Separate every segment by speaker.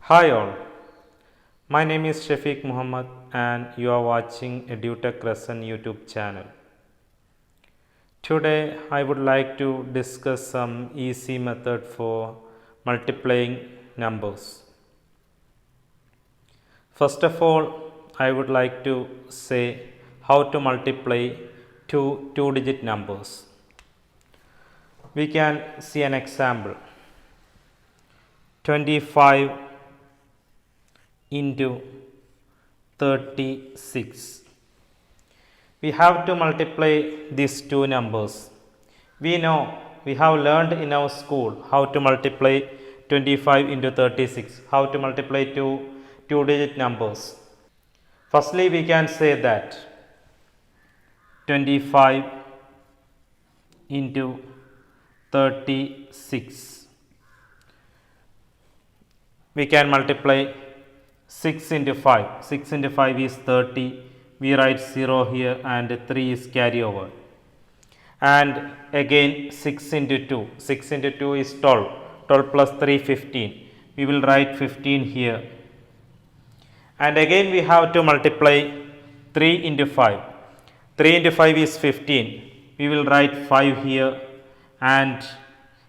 Speaker 1: Hi all, my name is Shafiq Muhammad and you are watching EduTech Crescent YouTube channel. Today I would like to discuss some easy method for multiplying numbers. First of all, I would like to say how to multiply two-digit numbers. We can see an example. 25 into 36. We have to multiply these two numbers. We have learned in our school how to multiply 25 into 36, how to multiply two-digit numbers. Firstly, we can say that 25 into 36. We can multiply 6 into 5. 6 into 5 is 30. We write 0 here and 3 is carry over. And again 6 into 2. 6 into 2 is 12. 12 plus 3, 15. We will write 15 here. And again we have to multiply 3 into 5. 3 into 5 is 15. We will write 5 here and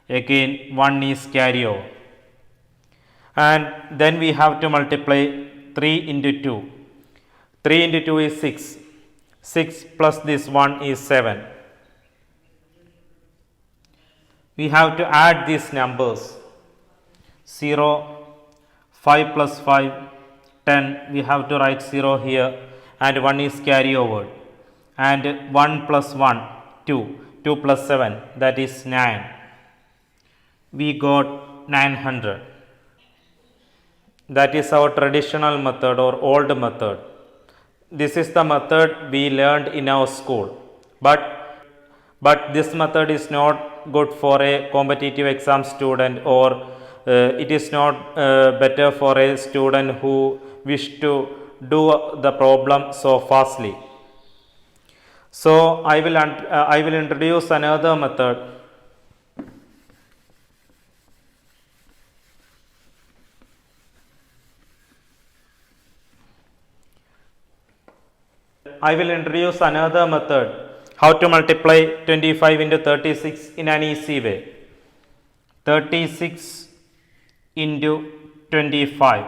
Speaker 1: again 1 is carry over. And then we have to multiply 3 into 2. 3 into 2 is 6. 6 plus this 1 is 7. We have to add these numbers. 0, 5 plus 5, 10. We have to write 0 here and 1 is carry over. And 1 plus 1, 2. 2 plus 7, that is 9. We got 900. That is our traditional method or old method. This is the method we learned in our school. But this method is not good for a competitive exam student, or it is not better for a student who wish to do the problem so fastly. So I will introduce another method. I will introduce another method, how to multiply 25 into 36 in an easy way. 36 into 25.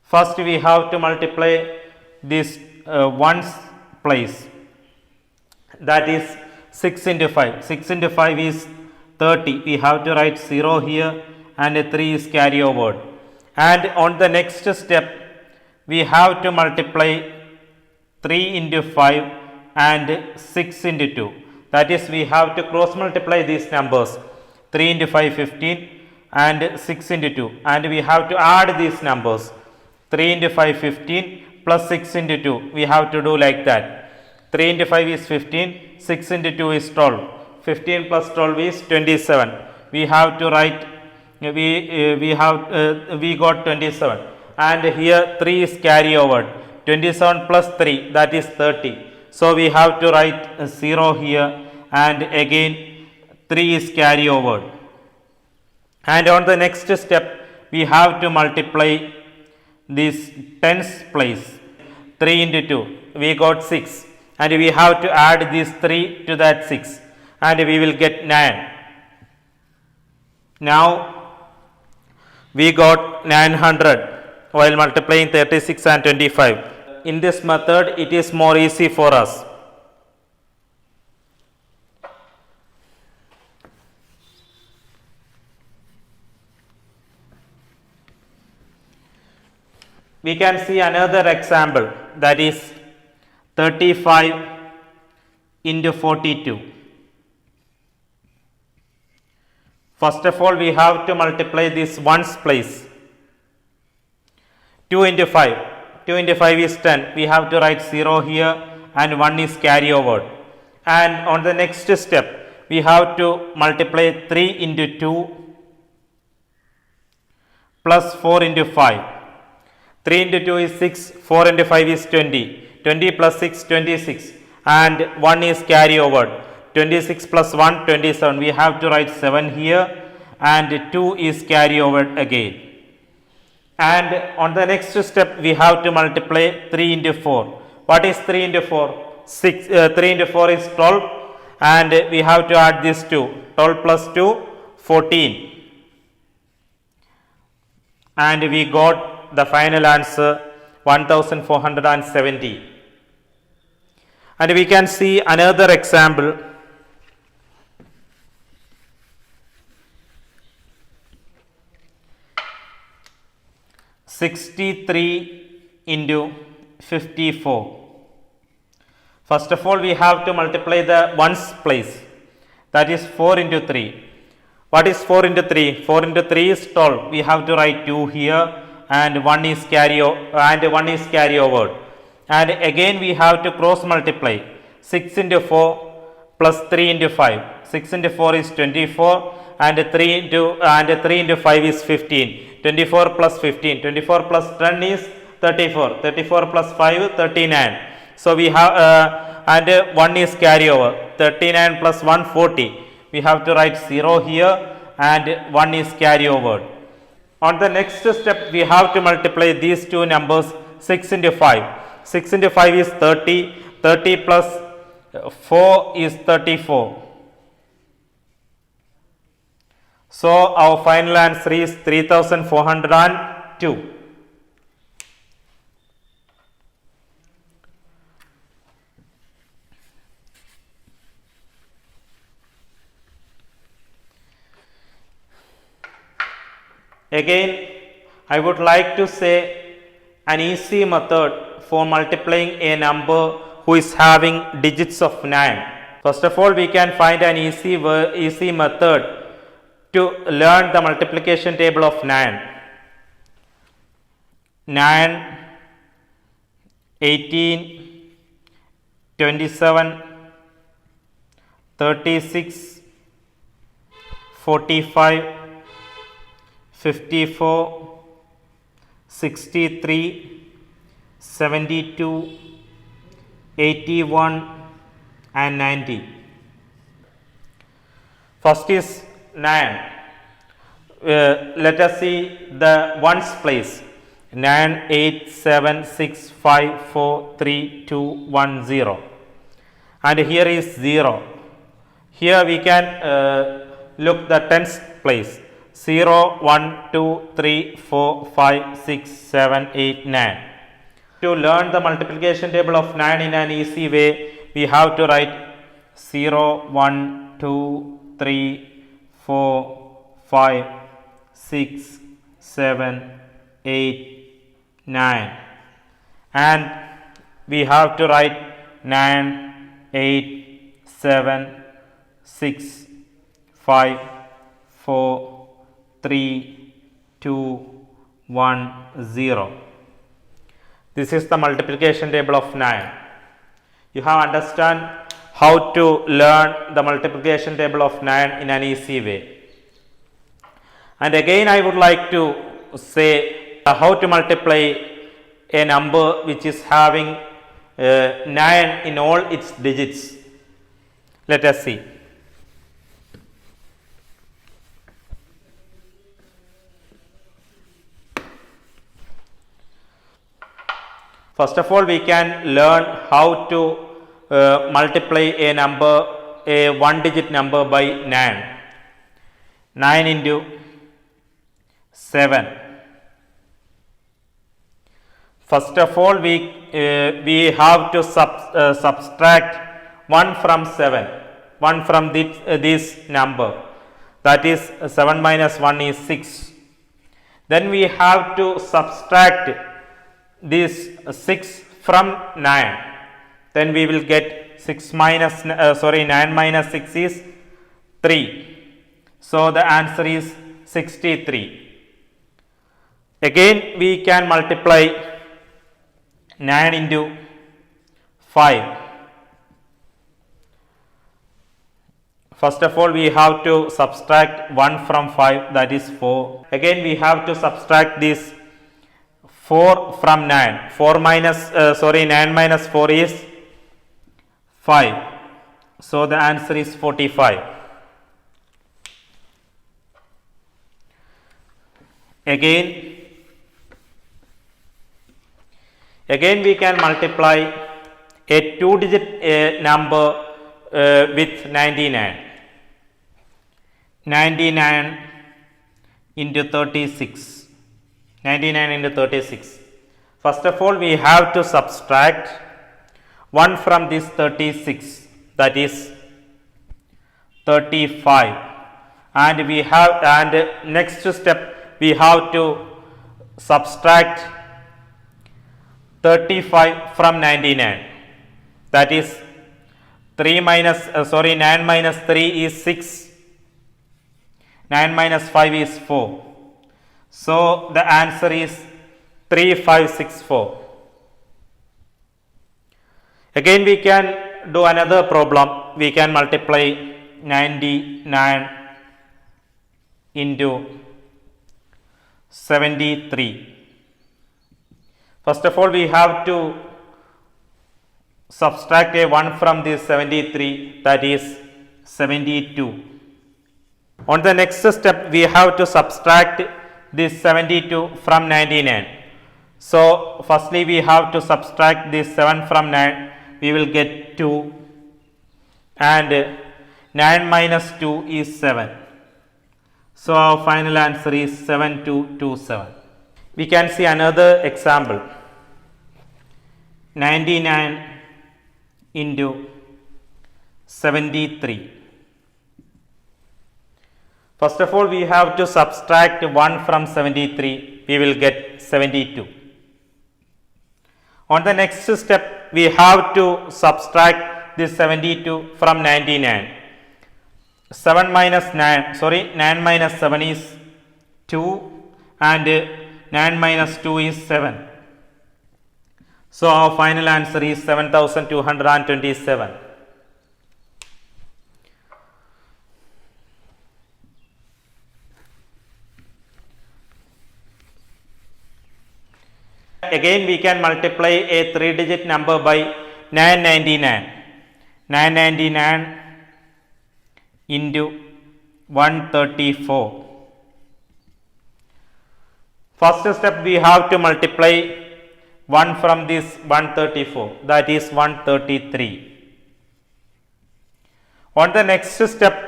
Speaker 1: First we have to multiply this ones place, that is 6 into 5. 6 into 5 is 30. We have to write 0 here and 3 is carry over. And on the next step we have to multiply 3 into 5 and 6 into 2. That is, we have to cross multiply these numbers. 3 into 5, 15 and 6 into 2. And we have to add these numbers. 3 into 5, 15 plus 6 into 2. We have to do like that. 3 into 5 is 15, 6 into 2 is 12. 15 plus 12 is 27. We have to write, we got 27. And here 3 is carry over. 27 plus 3, that is 30. So we have to write 0 here and again 3 is carry over. And on the next step we have to multiply this tens place. 3 into 2, we got 6 and we have to add this 3 to that 6 and we will get 9. Now we got 900 while multiplying 36 and 25. In this method it is more easy for us. We can see another example, that is 35 into 42. First of all we have to multiply this ones place. 2 into 5. 2 into 5 is 10. We have to write 0 here and 1 is carry over. And on the next step we have to multiply 3 into 2 plus 4 into 5. 3 into 2 is 6, 4 into 5 is 20. 20 plus 6, 26. And 1 is carry over. 26 plus 1, 27. We have to write 7 here and 2 is carry over again. And on the next step we have to multiply 3 into 4. What is 3 into 4? 3 into 4 is 12, and we have to add this 2. 12 plus 2, 14. And we got the final answer 1470. And we can see another example. 63 into 54. First of all, we have to multiply the ones place, that is 4 into 3. What is 4 into 3? 4 into 3 is 12. We have to write 2 here, and 1 is carry over. And again we have to cross multiply 6 into 4 plus 3 into 5. 6 into 4 is 24, and 3 into 5 is 15. 24 plus 15. 24 plus 10 is 34. 34 plus 5, 39. So we have and 1 is carry over. 39 plus 1, 40. We have to write 0 here, and 1 is carry over. On the next step we have to multiply these two numbers 6 into 5. 6 into 5 is 30. 30 plus 4 is 34. So our final answer is 3402. Again, I would like to say an easy method for multiplying a number who is having digits of 9. First of all, we can find an easy method to learn the multiplication table of 9. 9, 18, 27, 36, 45, 54, 63, 72, 81 and 90. First is 9. Let us see the ones place. 9, 8, 7, 6, 5, 4, 3, 2, 1, 0. And here is 0. Here we can look the tens place. 0, 1, 2, 3, 4, 5, 6, 7, 8, 9. To learn the multiplication table of 9 in an easy way, we have to write 0, 1, 2, 3, 4, 5, 6, 7, 8, 9. And we have to write 9, 8, 7, 6, 5, 4, 3, 2, 1, 0. This is the multiplication table of 9. You have understand how to learn the multiplication table of 9 in an easy way. And again I would like to say how to multiply a number which is having 9 in all its digits. Let us see. First of all, we can learn how to multiply a one digit number by 9. 9 into 7. First of all, we have to subtract 1 from 7. 1 from this number. That is 7 minus 1 is 6. Then we have to subtract this 6 from 9, then we will get 9 minus 6 is 3. So the answer is 63. Again we can multiply 9 into 5. First of all, we have to subtract 1 from 5, that is 4. Again we have to subtract this 4 from 9. 9 minus 4 is 5. So the answer is 45. Again we can multiply a 2-digit number with 99. 99 into 36. 99 into 36. First of all, we have to subtract 1 from this 36, that is 35. And next step we have to subtract 35 from 99, that is 9 minus 3 is 6, 9 minus 5 is 4. So the answer is 3564. Again we can do another problem. We can multiply 99 into 73. First of all, we have to subtract a 1 from this 73, that is 72. On the next step, we have to subtract this 72 from 99. So firstly, we have to subtract this 7 from 9. We will get 2, and 9 minus 2 is 7. So our final answer is 7227. We can see another example. 99 into 73. First of all, we have to subtract 1 from 73. We will get 72. On the next step, we have to subtract this 72 from 99. 9 minus 7 is 2, and 9 minus 2 is 7. So our final answer is 7227. Again we can multiply a 3-digit number by 999. 999 into 134. First step, we have to multiply 1 from this 134, that is 133. On the next step,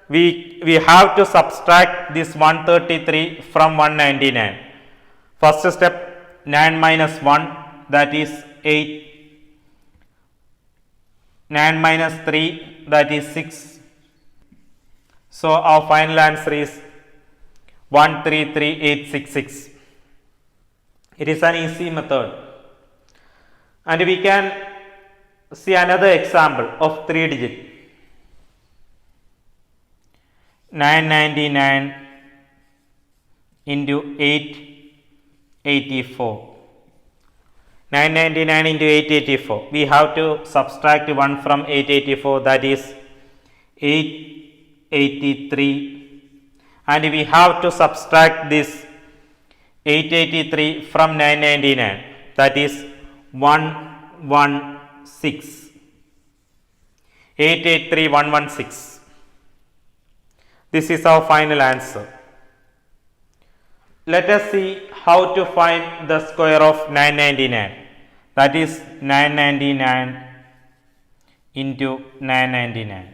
Speaker 1: we have to subtract this 133 from 199. First step, 9 minus 1, that is 8. 9 minus 3, that is 6. So our final answer is 133866. It is an easy method. And we can see another example of 3-digit. 999 into 884. 999 into 884. We have to subtract 1 from 884, that is 883. And we have to subtract this 883 from 999, that is 116. 883 116. This is our final answer. Let us see how to find the square of 999. That is 999 into 999.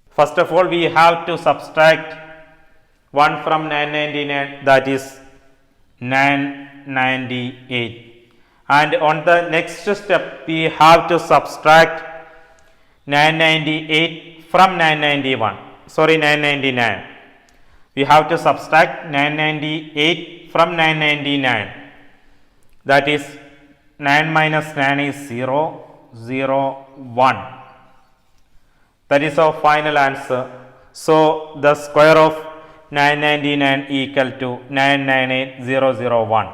Speaker 1: First of all, we have to subtract 1 from 999, that is 998. And on the next step, we have to subtract 998 from 999. We have to subtract 998 from 999. That is 9 minus 9 is 0, 0, 1. That is our final answer. So the square of 999 equal to 998001.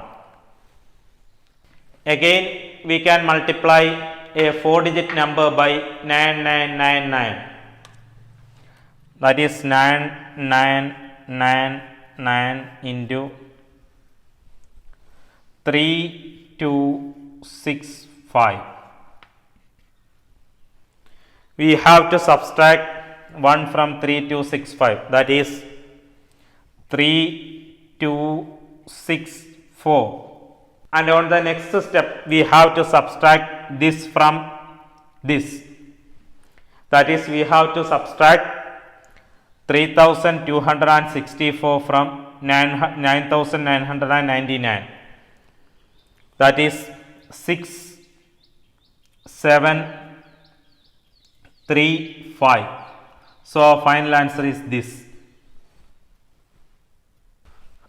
Speaker 1: Again, we can multiply a 4-digit number by 9999. That is 9999 into 3265. We have to subtract 1 from 3265, that is 3265 6, 4. And on the next step, we have to subtract this from this. That is, we have to subtract 3264 from 9999. That is 6, 7, 3, 5. So, our final answer is this.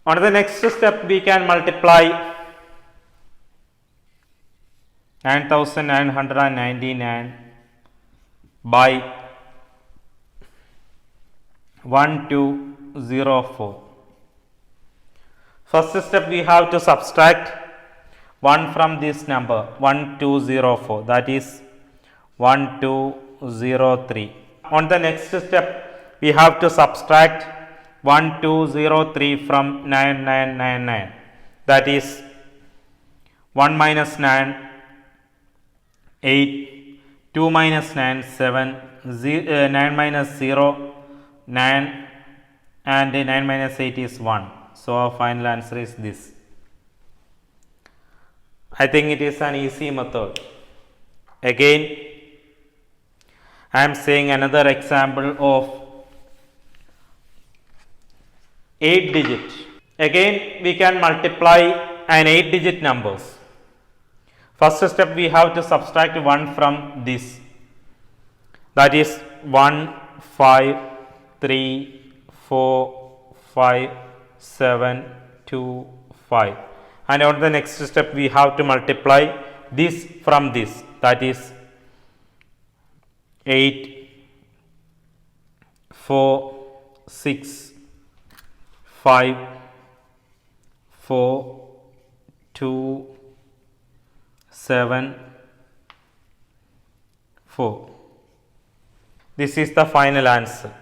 Speaker 1: On the next step, we can multiply 9999 by 1204. First step, we have to subtract 1 from this number 1204, that is 1203. On the next step, we have to subtract 1203 from 9999, that is 1 minus 9, 8, 2 minus 9, 7, 9 minus 0, 9, and 9 minus 8 is 1. So, our final answer is this. I think it is an easy method. Again, I am saying another example of 8 digit. Again, we can multiply an 8 digit numbers. First step, we have to subtract 1 from this. That is 1, 5, 3, 4, 5, 7, 2, 5. And on the next step, we have to multiply this from this. That is 8, 4, 6, 5, 4, 2, 7, 4. This is the final answer.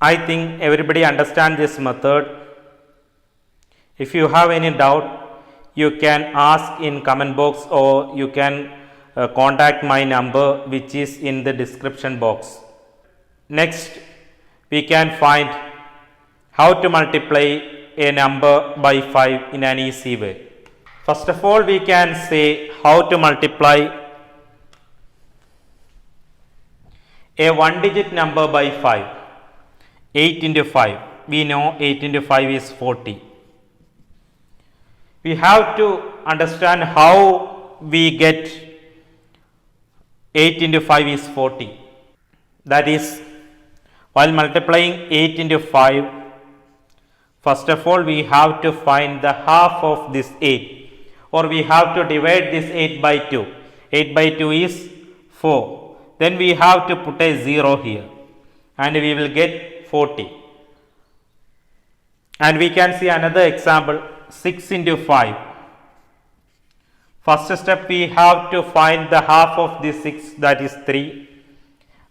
Speaker 1: I think everybody understand this method. If you have any doubt, you can ask in comment box, or you can contact my number which is in the description box. Next, we can find how to multiply a number by 5 in an easy way. First of all, we can say how to multiply a one digit number by 5. 8 into 5. We know 8 into 5 is 40. We have to understand how we get 8 into 5 is 40. That is, while multiplying 8 into 5, first of all, we have to find the half of this 8, or we have to divide this 8 by 2. 8 by 2 is 4. Then we have to put a 0 here, and we will get 40. And we can see another example, 6 into 5. First step, we have to find the half of this 6, that is 3,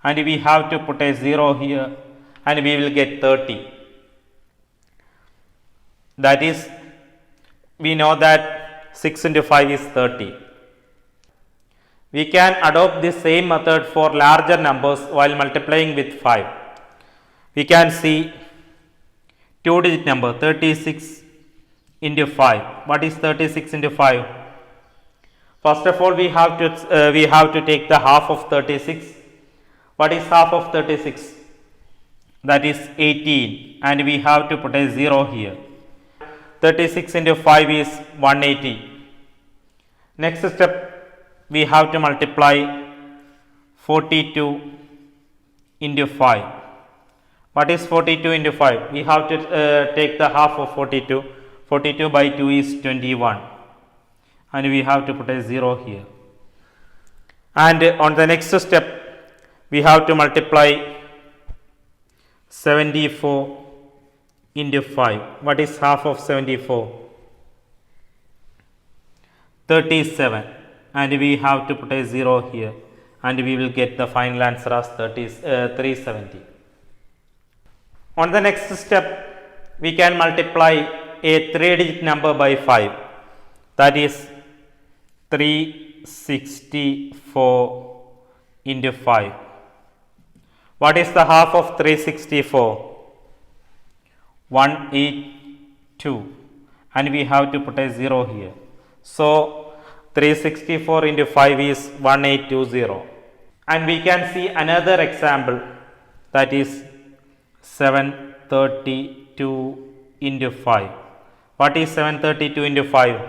Speaker 1: and we have to put a 0 here, and we will get 30. That is, we know that 6 into 5 is 30. We can adopt the same method for larger numbers while multiplying with 5. We can see 2 digit number 36 into 5. What is 36 into 5? First of all, we have to take the half of 36. What is half of 36? That is 18, and we have to put a 0 here. 36 into 5 is 180. Next step, we have to multiply 42 into 5. What is 42 into 5? We have to take the half of 42. 42 by 2 is 21, and we have to put a 0 here. And on the next step, we have to multiply 74 into 5. What is half of 74? 37, and we have to put a 0 here, and we will get the final answer as 370. On the next step, we can multiply a 3-digit number by 5, that is 364 into 5. What is the half of 364? 182, and we have to put a 0 here. So 364 into 5 is 1820. And we can see another example, that is 732 into 5. What is 732 into 5?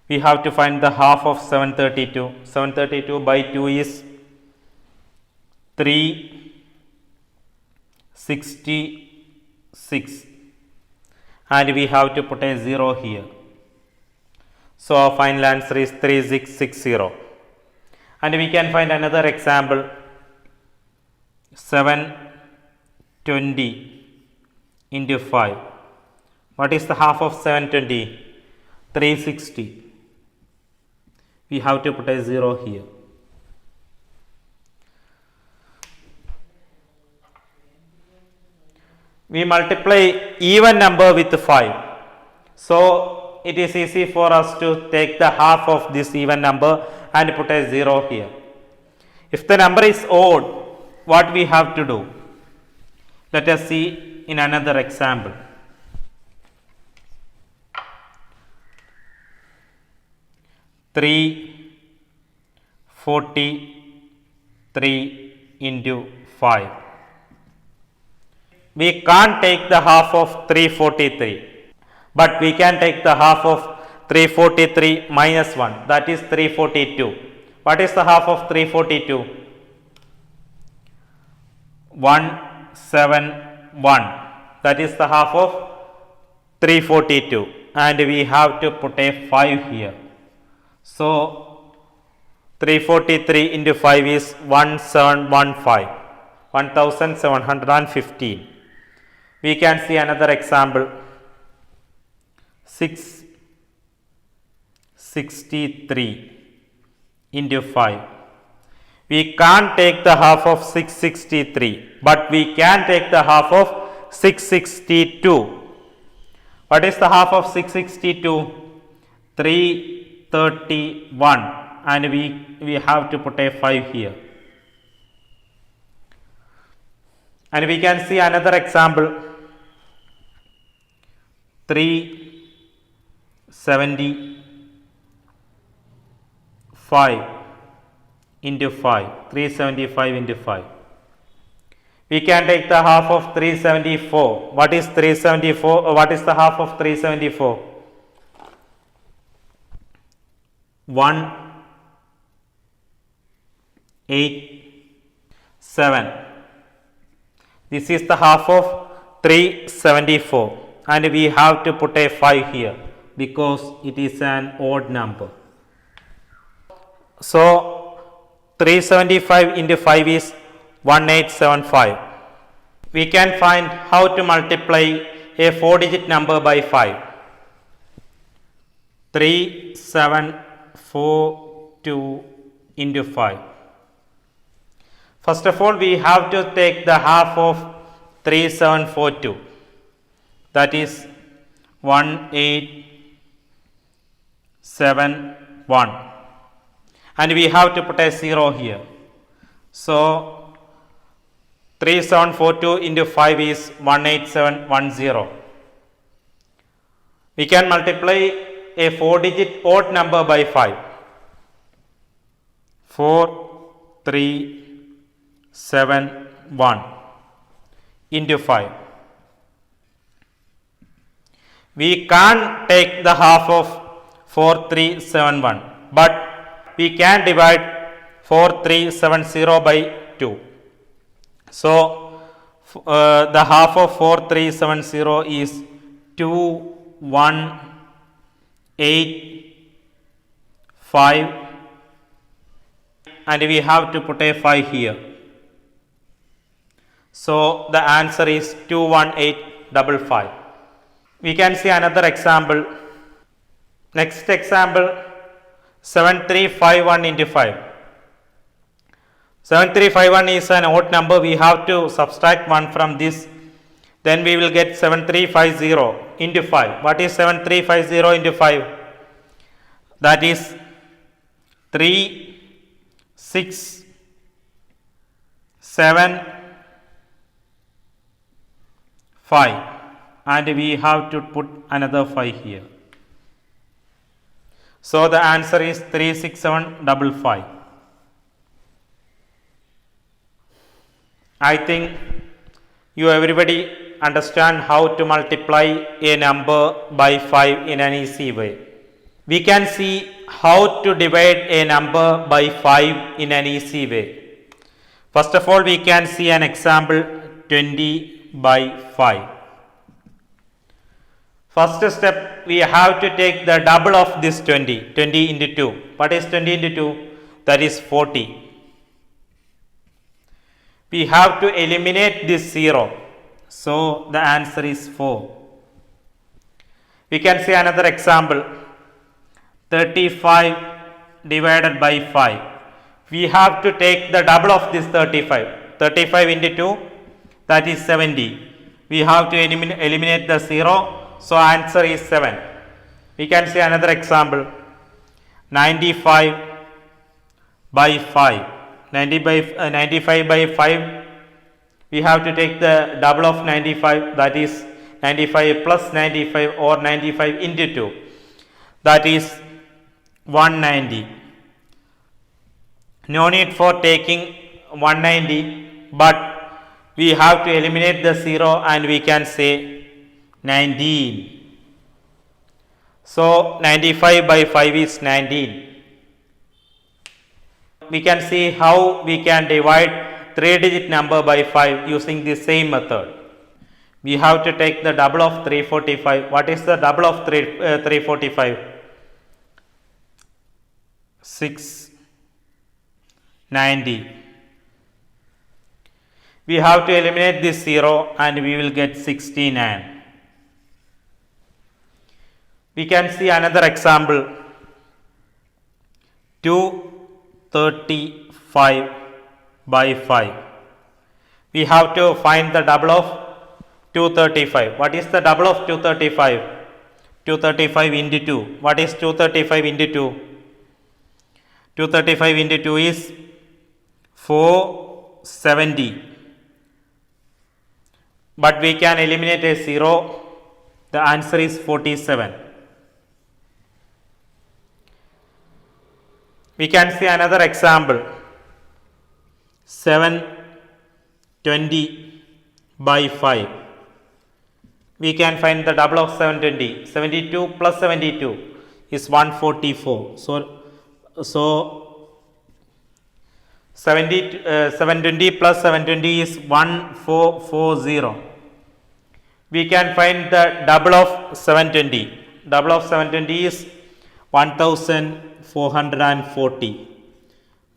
Speaker 1: We have to find the half of 732. 732 by 2 is 366, and we have to put a 0 here. So our final answer is 3660. And we can find another example, 720 into 5. What is the half of 720? 360. We have to put a 0 here. We multiply even number with 5. So it is easy for us to take the half of this even number and put a 0 here. If the number is odd, what we have to do? Let us see in another example. 343 into 5. We can't take the half of 343, but we can take the half of 343 minus 1, that is 342. What is the half of 342? 171. That is the half of 342, and we have to put a 5 here. So 343 into 5 is 1715, 1715. We can see another example, 663 into 5. We can't take the half of 663, but we can take the half of 662. What is the half of 662? 331, and we have to put a 5 here. And we can see another example, 375 into 5. 375 into 5. We can take the half of 374. What is 374? What is the half of 374? 187. This is the half of 374, and we have to put a 5 here because it is an odd number. So 375 into 5 is 1875. We can find how to multiply a 4-digit number by 5. 3742 into 5. First of all, we have to take the half of 3742, that is 1871, and we have to put a 0 here. So 3742 into 5 is 18710. We can multiply a 4-digit odd number by 5. 4371 into 5. We can't take the half of 4371, but we can divide 4370 by 2. So the half of 4370 is 2185, and we have to put a 5 here. So the answer is 21855. We can see another example. Next example, 7351 into 5. 7351 is an odd number. We have to subtract 1 from this. Then we will get 7350 into 5. What is 7350 into 5? That is 3675. and we have to put another 5 here. So the answer is 36755. I think you everybody understand how to multiply a number by 5 in an easy way. We can see how to divide a number by 5 in an easy way. First of all, we can see an example 20 by 5. First step, we have to take the double of this 20. 20 into 2. What is 20 into 2? That is 40. We have to eliminate this 0. So the answer is 4. We can see another example 35 divided by 5. We have to take the double of this 35. 35 into 2, that is 70. We have to eliminate the 0. So answer is 7. We can see another example 95 by 5. 95 by 5. We have to take the double of 95, that is 95 plus 95 or 95 into 2. That is 190. No need for taking 190, but we have to eliminate the 0 and we can say 19. So 95 by 5 is 19. We can see how we can divide 3-digit number by 5 using the same method. We have to take the double of 345. What is the double of 345? 690. We have to eliminate this 0 and we will get 69. We can see another example 235 by 5. We have to find the double of 235. What is the double of 235? 235 into 2. What is 235 into 2? 235 into 2 is 470. But we can eliminate a 0. The answer is 47. We can see another example 720 by 5. We can find the double of 720. 72 plus 72 is 144. So 720 plus 720 is 1440. We can find the double of 720. Double of 720 is 1440.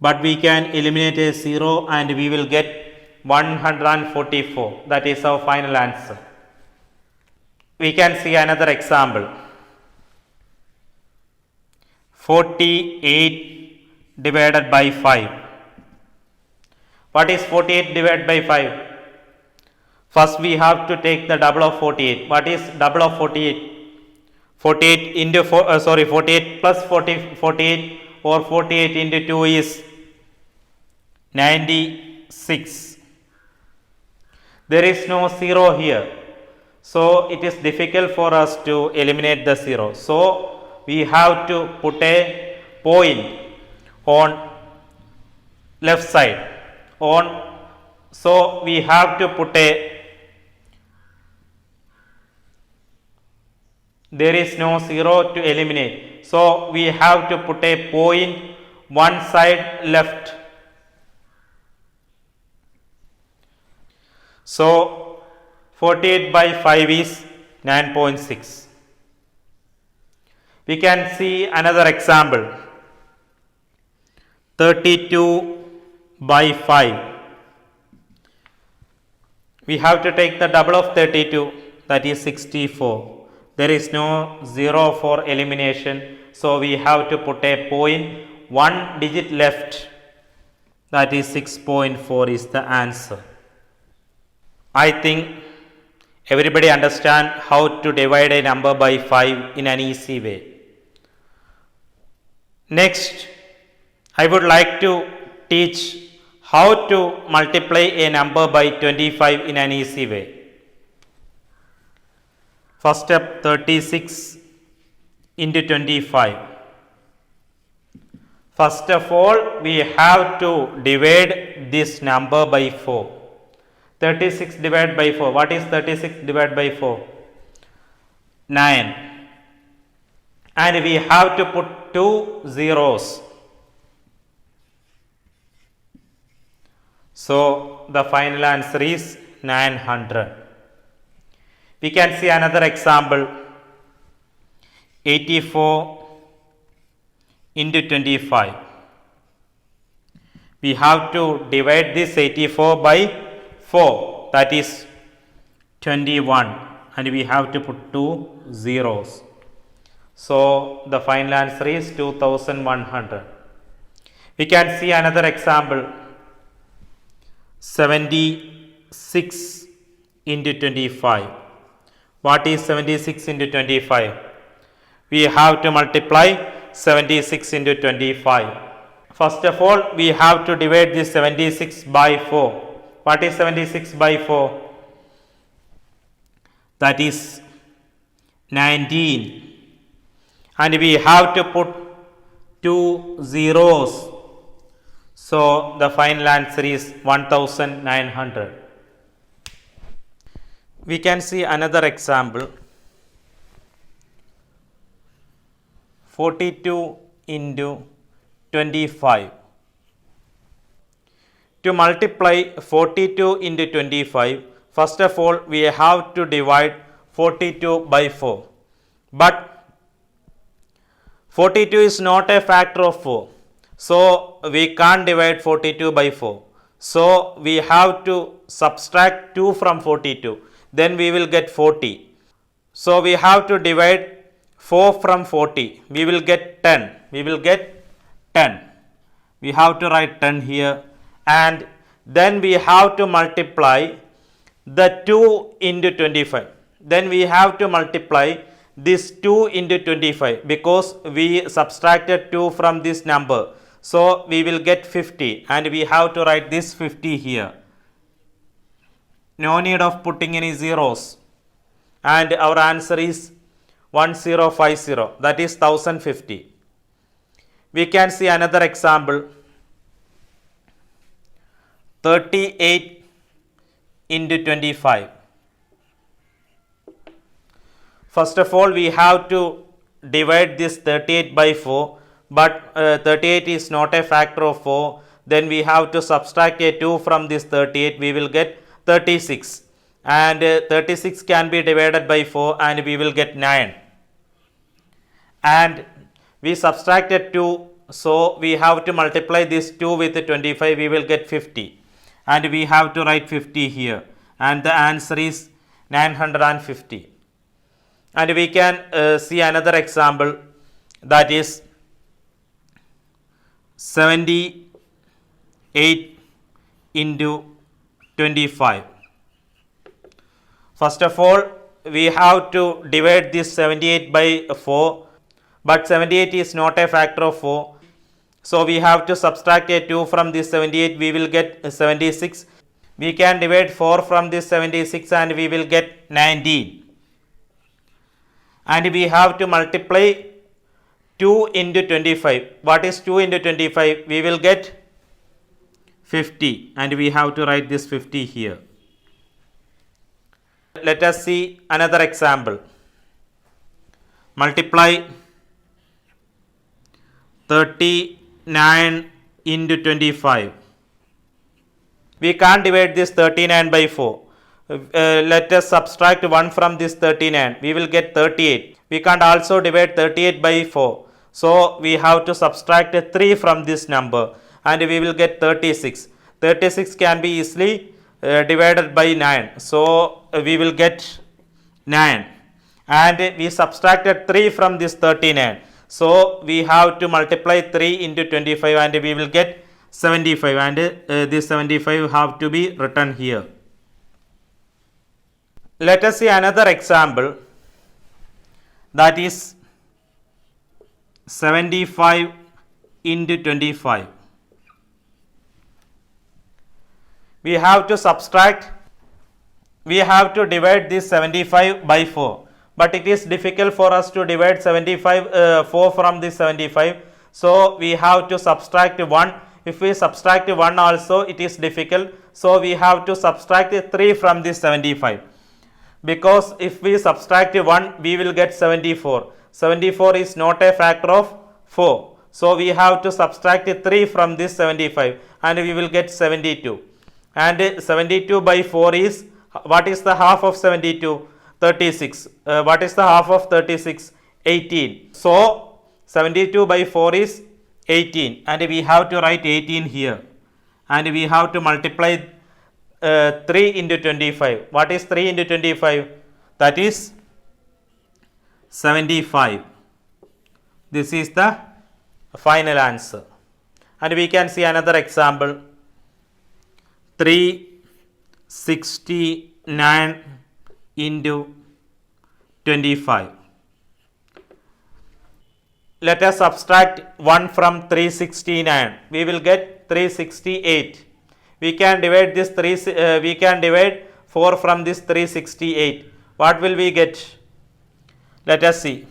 Speaker 1: But we can eliminate a 0 and we will get 144. That is our final answer. We can see another example 48 divided by 5. What is 48 divided by 5? First we have to take the double of 48. What is double of 48? 48 into 48 plus 48 or 48 into 2 is 96. There is no 0 here. So it is difficult for us to eliminate the 0. So we have to put a point on left side. So we have to put there is no 0 to eliminate. So we have to put a point one side left. So 48 by 5 is 9.6. We can see another example 32 by 5. We have to take the double of 32, that is 64. There is no 0 for elimination, so we have to put a point one digit left, that is 6.4 is the answer. I think everybody understand how to divide a number by 5 in an easy way. Next, I would like to teach how to multiply a number by 25 in an easy way. First step 36 into 25. First of all, we have to divide this number by 4. 36 divided by 4. What is 36 divided by 4? 9. And we have to put 2 zeros. So, the final answer is 900. We can see another example. 84 into 25. We have to divide this 84 by 4, that is 21, and we have to put 2 zeros. So, the final answer is 2100. We can see another example. 76 into 25. What is 76 into 25? We have to multiply 76 into 25. First of all, we have to divide this 76 by 4. What is 76 by 4? That is 19. And we have to put 2 zeros. So, the final answer is 1900. We can see another example. 42 into 25. To multiply 42 into 25, first of all, we have to divide 42 by 4. But 42 is not a factor of 4. So, we can't divide 42 by 4. So, we have to subtract 2 from 42. Then we will get 40. So, we have to divide 4 from 40. We will get 10. We will get 10. We have to write 10 here. And then we have to multiply the 2 into 25. Then we have to multiply this 2 into 25 because we subtracted 2 from this number. So, we will get 50 and we have to write this 50 here. No need of putting any zeros. And our answer is 1050, that is 1050. We can see another example. 38 into 25. First of all, we have to divide this 38 by 4, but 38 is not a factor of 4. Then we have to subtract a 2 from this 38. We will get 36. And 36 can be divided by 4 and we will get 9. And we subtracted 2, so we have to multiply this 2 with 25, we will get 50. And we have to write 50 here. And the answer is 950. And we can see another example, that is 78 into 25. First of all, we have to divide this 78 by 4, but 78 is not a factor of 4. So, we have to subtract a 2 from this 78, we will get 76. We can divide 4 from this 76 and we will get 19. And we have to multiply 2 into 25. What is 2 into 25? We will get 50 and we have to write this 50 here. Let us see another example. Multiply 39 into 25. We can't divide this 39 by 4. Let us subtract 1 from this 39. We will get 38. We can't also divide 38 by 4. So, we have to subtract 3 from this number and we will get 36. 36 can be easily divided by 9. So, we will get 9. And we subtracted 3 from this 39. So, we have to multiply 3 into 25 and we will get 75. And this 75 have to be written here. Let us see another example, that is 75 into 25. We have to subtract, we have to divide this 75 by 4. but it is difficult for us to divide 4 from this 75. So we have to subtract 1. If we subtract 1 also, it is difficult. So we have to subtract 3 from this 75. Because if we subtract 1, we will get 74. 74 is not a factor of 4. So we have to subtract 3 from this 75 and we will get 72. And 72 by 4 is, what is the half of 72? 36. What is the half of 36? 18. So 72 by 4 is 18 and we have to write 18 here. And we have to multiply 3 into 25. What is 3 into 25? That is 75. This is the final answer. And we can see another example. 369 into 25. Let us subtract 1 from 369. We will get 368. We can divide this we can divide 4 from this 368. What will we get? Let us see.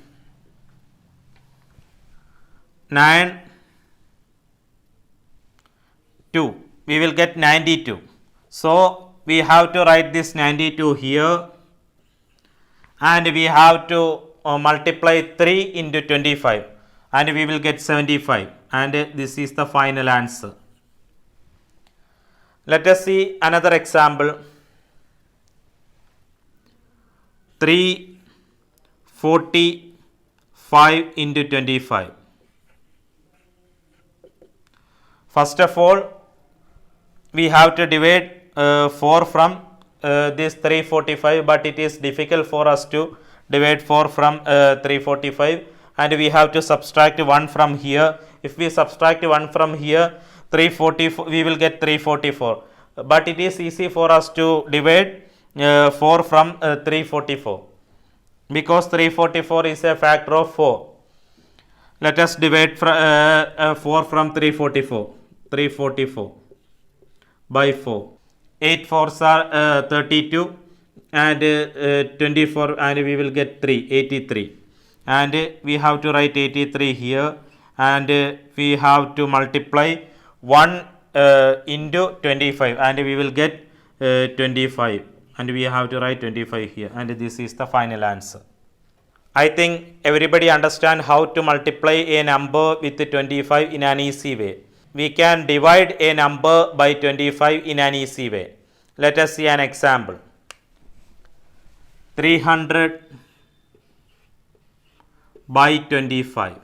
Speaker 1: 9, 2. We will get 92. So we have to write this 92 here and we have to multiply 3 into 25 and we will get 75 and this is the final answer. Let us see another example. 345 into 25. First of all, we have to divide 4 from this 345, but it is difficult for us to divide 4 from 345 and we have to subtract 1 from here. If we subtract 1 from here, 344, we will get 344. But it is easy for us to divide 4 from 344 because 344 is a factor of 4. Let us divide 4 from 344. 344 by 4. 8 4s are 32 and 24 and we will get 3, 83. And we have to write 83 here and we have to multiply 1 into 25 and we will get 25 and we have to write 25 here and this is the final answer. I think everybody understand how to multiply a number with 25 in an easy way. We can divide a number by 25 in an easy way. Let us see an example. 300 by 25.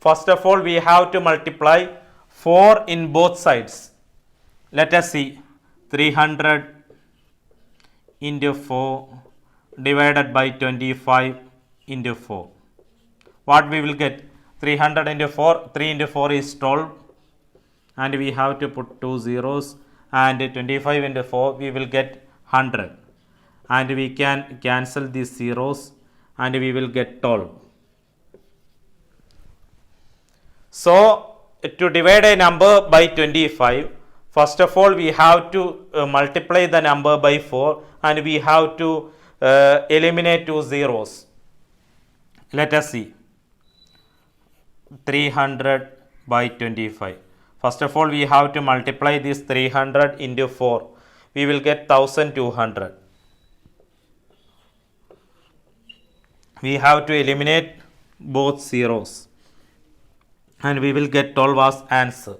Speaker 1: First of all, we have to multiply 4 in both sides. Let us see. 300 into 4 divided by 25 into 4. What we will get? 300 into 4, 3 into 4 is 12 and we have to put 2 zeros and 25 into 4 we will get 100 and we can cancel these zeros and we will get 12. So to divide a number by 25, first of all we have to multiply the number by 4 and we have to eliminate 2 zeros. Let us see. 300 by 25. First of all, we have to multiply this 300 into 4. We will get 1200. We have to eliminate both zeros and we will get 12 as answer.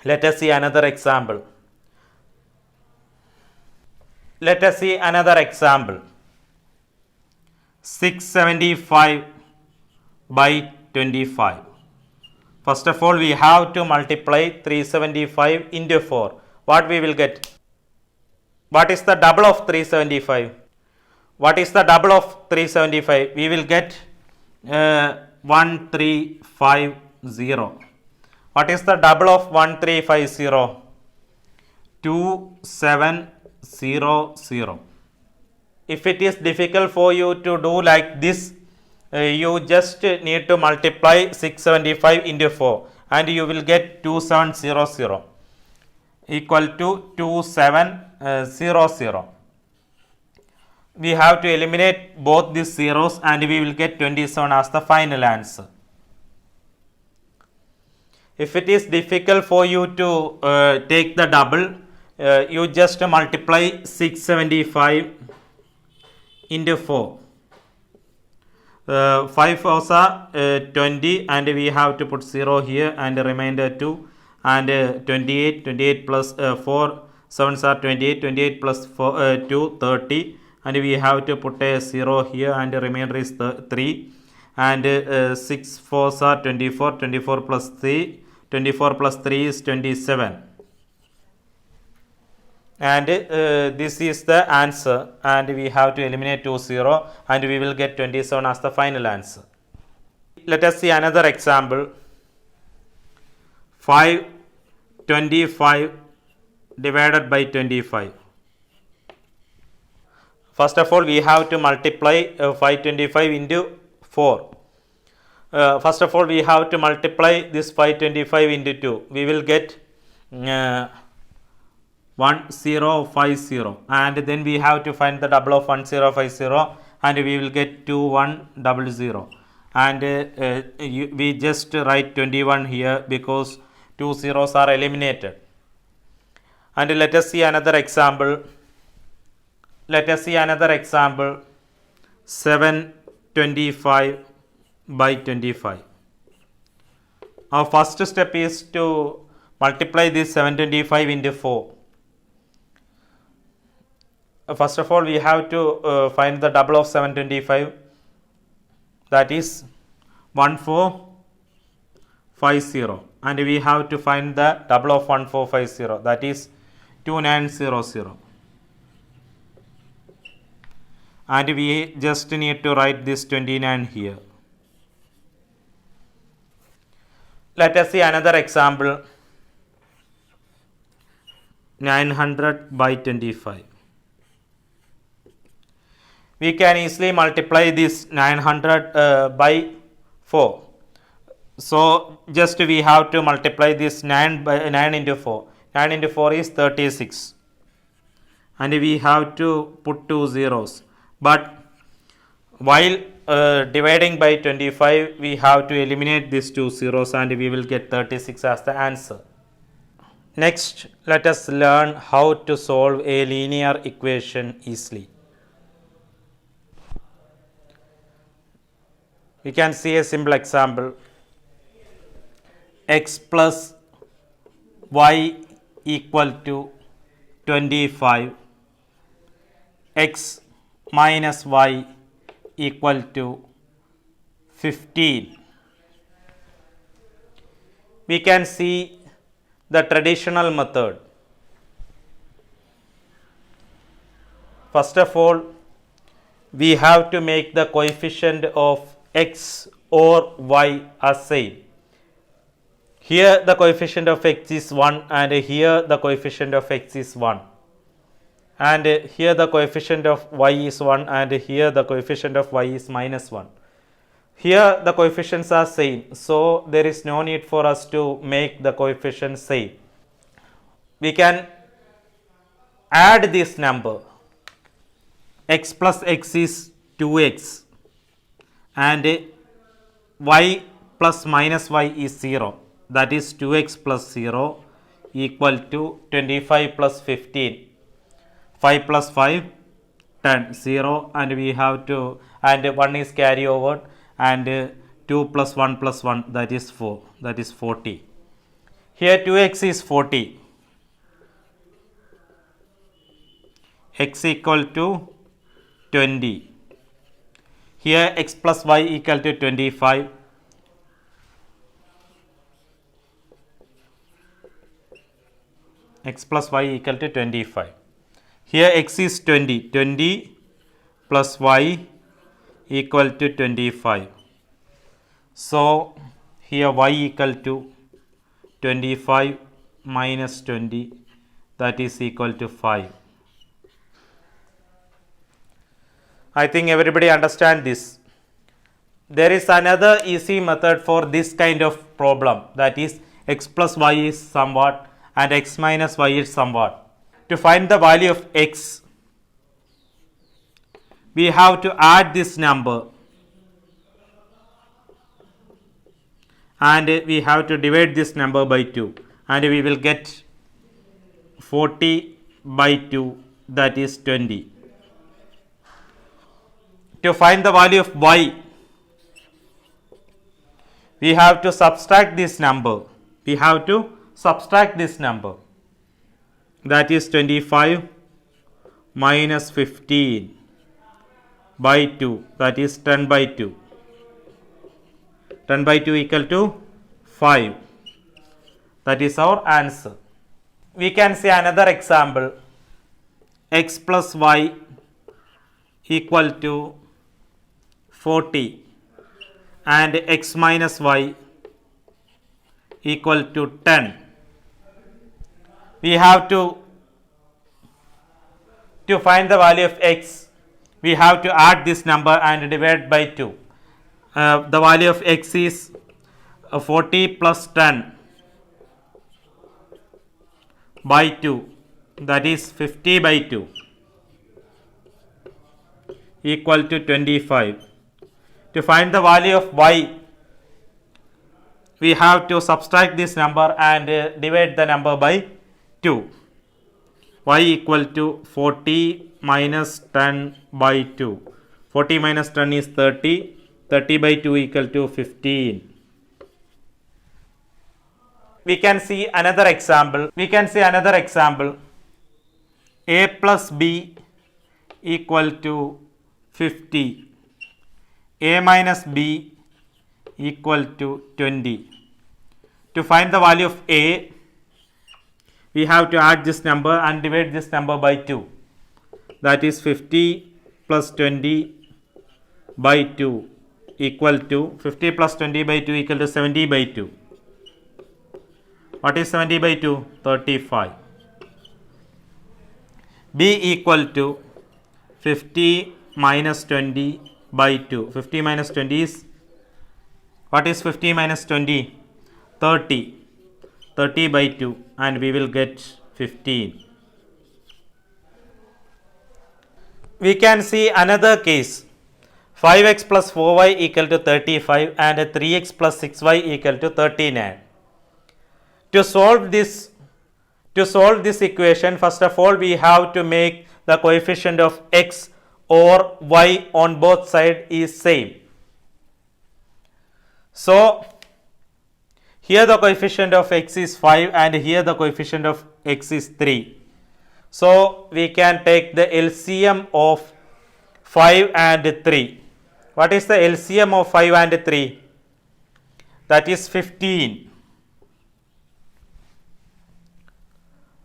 Speaker 1: Let us see another example. Let us see another example. 675 by 25. First of all, we have to multiply 375 into 4. What we will get? What is the double of 375? What is the double of 375? We will get 1350. What is the double of 1350? 2700. If it is difficult for you to do like this, you just need to multiply 675 into 4 and you will get 2700 equal to 2700. we have to eliminate both these zeros and we will get 27 as the final answer. If it is difficult for you to take the double, you just multiply 675 into 4. 5 fours are 20 and we have to put 0 here and remainder 2 and 28 plus 4 7s are 28 plus 2 30 and we have to put a 0 here and the remainder is 3 and 6 fours are 24 plus 3 is 27 and this is the answer and we have to eliminate 2 and we will get 27 as the final answer. Let us see another example. 525 divided by 25. First of all, we have to multiply 525 into 4. First of all, we have to multiply this 525 into 2. We will get 1050 and then we have to find the double of 1050 and we will get 2100 and we just write 21 here because 2 zeros are eliminated. And let us see another example. 725 by 25. Our first step is to multiply this 725 into 4. First of all, we have to find the double of 725, that is 1450, and we have to find the double of 1450, that is 2900, and we just need to write this 29 here. Let us see another example. 900 by 25. We can easily multiply this 900 by 4. So just we have to multiply this 9 by 9 into 4. 9 into 4 is 36. And we have to put 2 zeros. But while dividing by 25, we have to eliminate these 2 zeros and we will get 36 as the answer. Next, let us learn how to solve a linear equation easily. We can see a simple example. X plus y equal to 25. X minus y equal to 15. We can see the traditional method. First of all, we have to make the coefficient of x or y as same. Here the coefficient of x is 1 and here the coefficient of x is 1. And here the coefficient of y is 1 and here the coefficient of y is minus 1. Here the coefficients are same, so there is no need for us to make the coefficients same. We can add this number. X plus x is 2x and y plus minus y is 0, that is 2x plus 0 equal to 25 plus 15. 5 plus 5, 10, 0 and we have to, and 1 is carry over and 2 plus 1 plus 1, that is 4, that is 40. Here 2x is 40. X equal to 20. Here x plus y equal to 25. X plus y equal to 25. Here x is 20. 20 plus y equal to 25. So here y equal to 25 minus 20, that is equal to 5. I think everybody understand this. There is another easy method for this kind of problem, that is x plus y is somewhat and x minus y is somewhat. To find the value of x, we have to add this number and we have to divide this number by 2 and we will get 40 by 2, that is 20. To find the value of y, we have to subtract this number. We have to subtract this number, that is 25 minus 15 by 2, that is 10 by 2. 10 by 2 equal to 5. That is our answer. We can see another example. X plus y equal to 40 and x minus y equal to 10. We have to find the value of x, we have to add this number and divide by 2. The value of x is 40 plus 10 by 2, that is 50 by 2 equal to 25. To find the value of y, we have to subtract this number and divide the number by 2. Y equal to 40 minus 10 by 2. 40 minus 10 is 30. 30 by 2 equal to 15. We can see another example. A plus b equal to 50. A minus b equal to 20. To find the value of a, we have to add this number and divide this number by 2. That is 50 plus 20 by 2 equal to 50 plus 20 by 2 equal to 70 by 2. What is 70 by 2? 35. B equal to 50 minus 20 by 2. 50 minus 20 is, what is 50 minus 20? 30. 30 by 2 and we will get 15. We can see another case. 5x plus 4y equal to 35 and 3x plus 6y equal to 39. To solve this equation, first of all we have to make the coefficient of x or y on both sides is same. So here the coefficient of x is 5 and here the coefficient of x is 3. So we can take the LCM of 5 and 3. What is the LCM of 5 and 3? That is 15.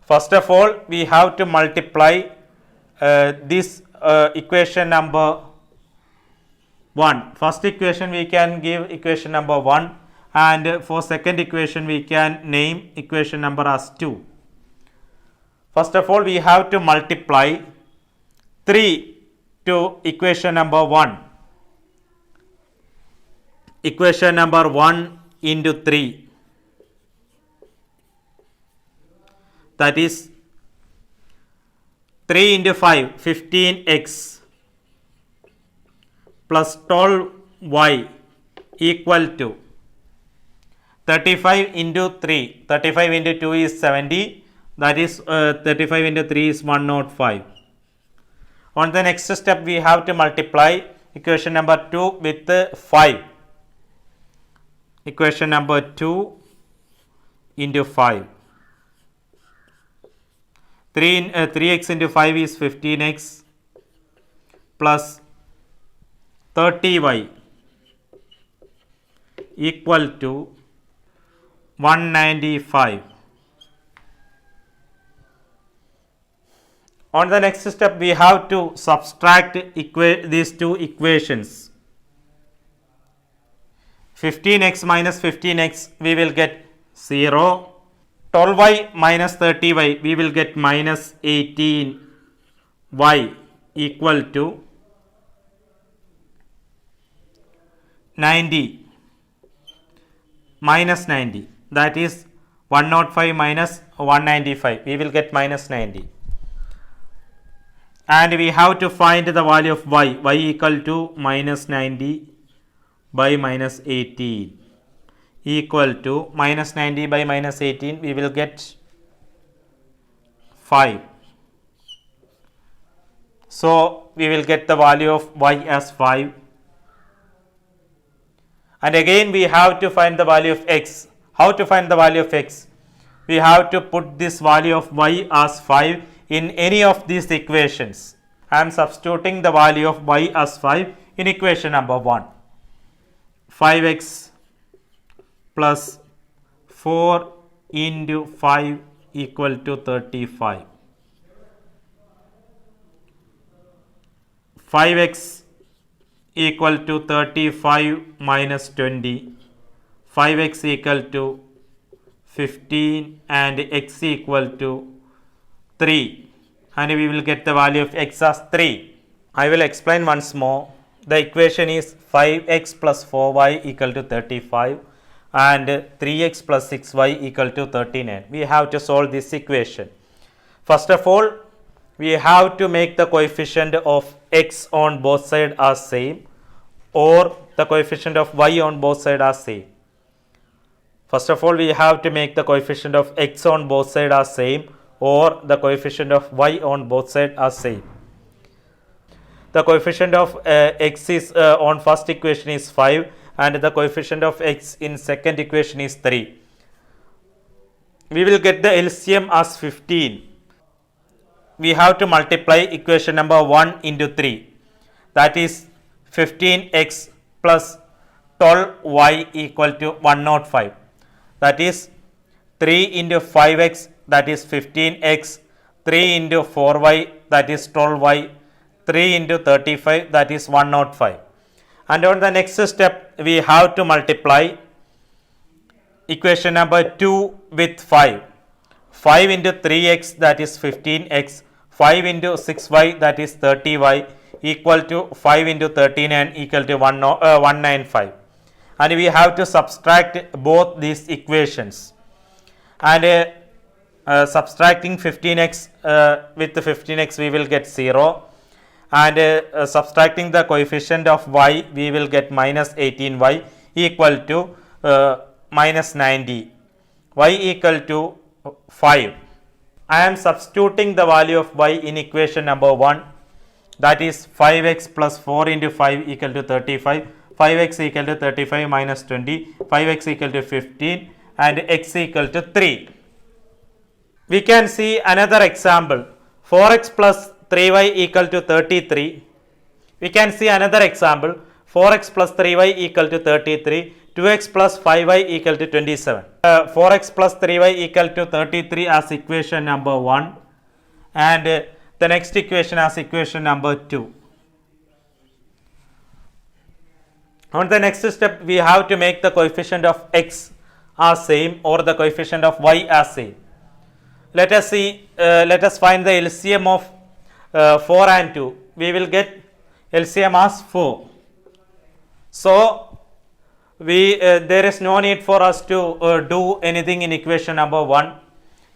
Speaker 1: First of all, we have to multiply this equation number 1. First equation we can give equation number 1 and for second equation we can name equation number as 2. First of all, we have to multiply 3 to equation number 1. Equation number 1 into 3, that is 3 into 5, 15x plus 12y equal to 35 into 3. 35 into 2 is 70, that is 35 into 3 is 105. On the next step we have to multiply equation number 2 with 5. Equation number 2 into 5. 3x into 5 is 15x plus 30y equal to 195. On the next step we have to subtract these two equations. 15x minus 15x we will get 0. 12y minus 30y we will get minus 18y equal to 90 minus 90, that is 105 minus 195 we will get minus 90. and we have to find the value of y equal to minus 90 by minus 18 equal to minus 90 by minus 18, we will get 5. So we will get the value of y as 5, and again we have to find the value of x. How to find the value of x? We have to put this value of y as 5 in any of these equations. I am substituting the value of y as 5 in equation number 1. 5x plus 4 into 5 equal to 35. 5x equal to 35 minus 20. 5x equal to 15 and x equal to 3, and we will get the value of x as 3. I will explain once more. The equation is 5x plus 4y equal to 35 and 3x plus 6y equal to 39. We have to solve this equation. First of all, we have to make the coefficient of x on both sides as same, or the coefficient of y on both sides as same. First of all, we have to make the coefficient of x on both sides as same, or the coefficient of y on both sides as same. The coefficient of x is on first equation is 5 and the coefficient of x in second equation is 3. We will get the LCM as 15. We have to multiply equation number 1 into 3, that is 15x plus 12y equal to 105. That is 3 into 5x, that is 15x, 3 into 4y, that is 12y, 3 into 35, that is 105. And on the next step, we have to multiply equation number 2 with 5. 5 into 3x, that is 15x, 5 into 6y, that is 30y, equal to 5 into 39 equal to 195. And we have to subtract both these equations, and subtracting 15x with 15x we will get 0, and subtracting the coefficient of y we will get minus 18y equal to minus 90, y equal to 5. I am substituting the value of y in equation number 1, that is 5x plus 4 into 5 equal to 35, 5x equal to 35 minus 20, 5x equal to 15 and x equal to 3. We can see another example, 4x plus 3y equal to 33. We can see another example, 4x plus 3y equal to 33, 2x plus 5y equal to 27. 4x plus 3y equal to 33 as equation number 1, and the next equation as equation number 2. On the next step, we have to make the coefficient of x as same or the coefficient of y as same. Let us see, let us find the LCM of 4 and 2. We will get LCM as 4. So there is no need for us to do anything in equation number 1.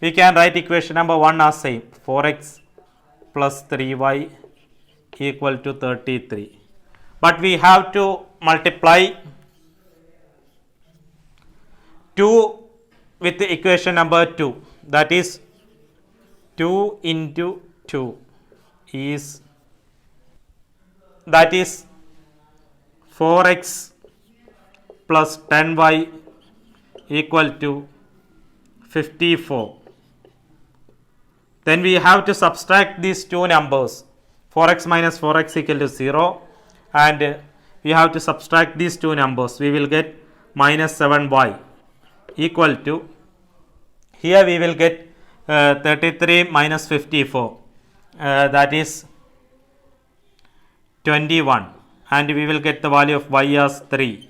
Speaker 1: We can write equation number 1 as same, 4x plus 3y equal to 33. But we have to multiply 2 with the equation number 2, that is 2 into 2 is, that is 4x plus 10y equal to 54. Then we have to subtract these two numbers, 4x minus 4x equal to 0, and we have to subtract these two numbers. We will get minus 7y equal to, here we will get 33 minus 54, that is 21, and we will get the value of y as 3.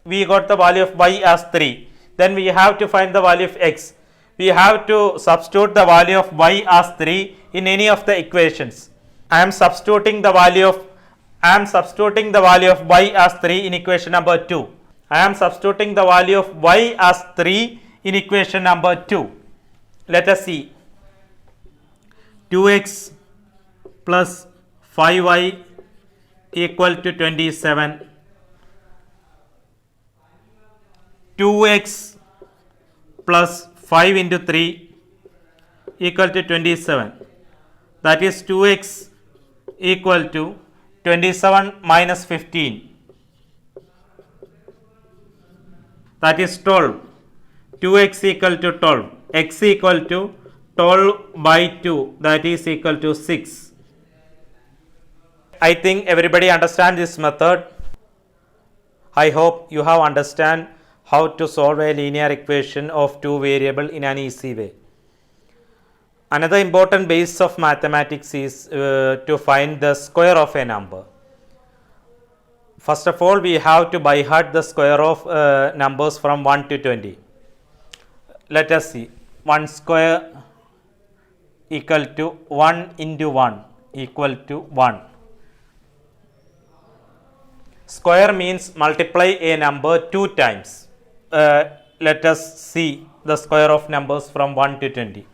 Speaker 1: We got the value of y as 3. Then we have to find the value of x. We have to substitute the value of y as 3 in any of the equations. I am substituting the value of y as 3 in equation number 2. I am substituting the value of y as 3 in equation number 2. Let us see. 2x plus 5y equal to 27. 2x plus 5 into 3 equal to 27. That is 2x equal to 27 minus 15. That is 12. 2x equal to 12. X equal to 12 by 2. That is equal to 6. I think everybody understand this method. I hope you have understand how to solve a linear equation of two variable in an easy way. Another important base of mathematics is to find the square of a number. First of all, we have to by heart the square of numbers from 1 to 20. Let us see. 1 square equal to 1 into 1 equal to 1. Square means multiply a number 2 times. Let us see the square of numbers from 1 to 20.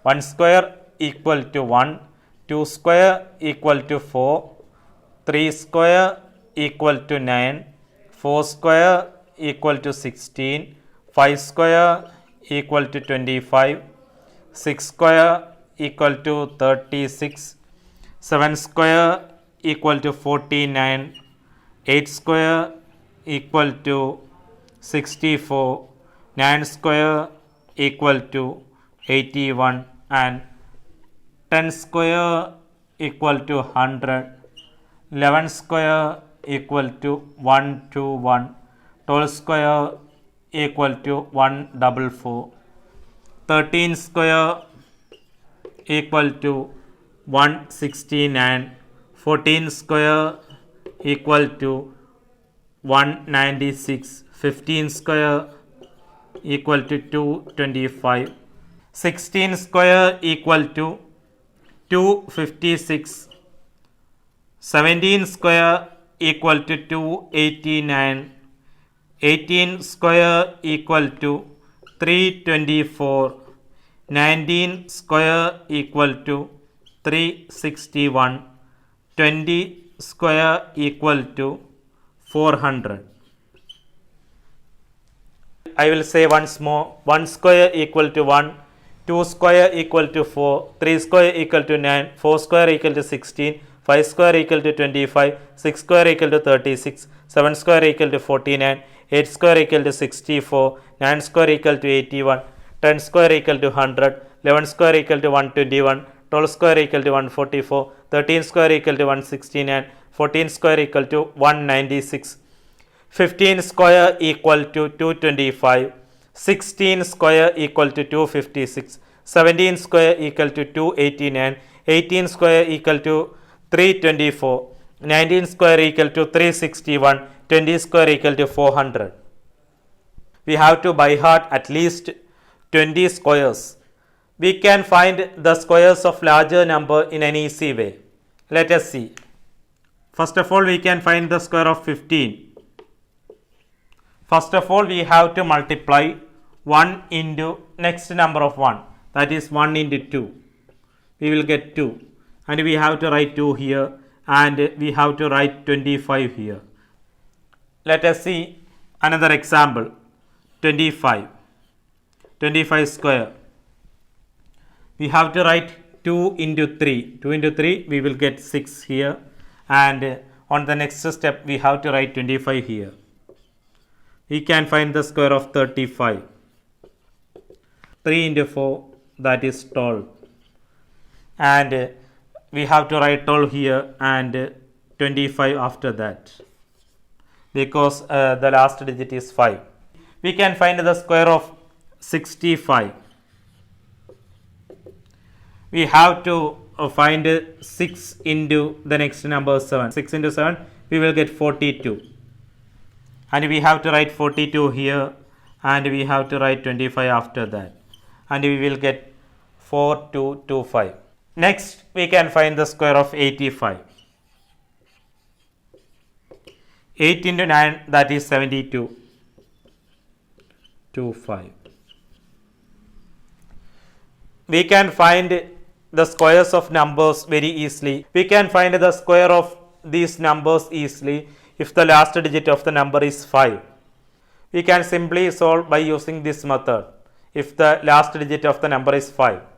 Speaker 1: 1 square equal to 1, 2 square equal to 4, 3 square equal to 9, 4 square equal to 16, 5 square equal to 25, 6 square equal to 36, 7 square equal to 49, 8 square equal to 64, 9 square equal to 81, and 10 square equal to 100, 11 square equal to 121, 12 square equal to 144, 13 square equal to 169, 14 square equal to 196, 15 square equal to 225, 16 square equal to 256, 17 square equal to 289, 18 square equal to 324, 19 square equal to 361, 20 square equal to 400. I will say once more. 1 square equal to 1, 2 square equal to 4, 3 square equal to 9, 4 square equal to 16, 5 square equal to 25, 6 square equal to 36, 7 square equal to 49, 8 square equal to 64, 9 square equal to 81, 10 square equal to 100, 11 square equal to 121, 12 square equal to 144, 13 square equal to 169, 14 square equal to 196, 15 square equal to 225, 16 square equal to 256, 17 square equal to 289, 18 square equal to 324, 19 square equal to 361, 20 square equal to 400. We have to by heart at least 20 squares. We can find the squares of larger number in an easy way. Let us see. First of all, we can find the square of 15. First of all, we have to multiply 1 into next number of 1, that is 1 into 2. We will get 2, and we have to write 2 here, and we have to write 25 here. Let us see another example. 25 square. We have to write 2 into 3. 2 into 3 we will get 6 here, and on the next step we have to write 25 here. We can find the square of 35. 3 into 4, that is 12, and we have to write 12 here and 25 after that, because the last digit is 5. We can find the square of 65. We have to find 6 into the next number 7. 6 into 7 we will get 42, and we have to write 42 here, and we have to write 25 after that, and we will get 4225. Next we can find the square of 85. 8 into 9, that is 72. 25. We can find the squares of numbers very easily. We can find the square of these numbers easily if the last digit of the number is 5. We can simply solve by using this method if the last digit of the number is 5.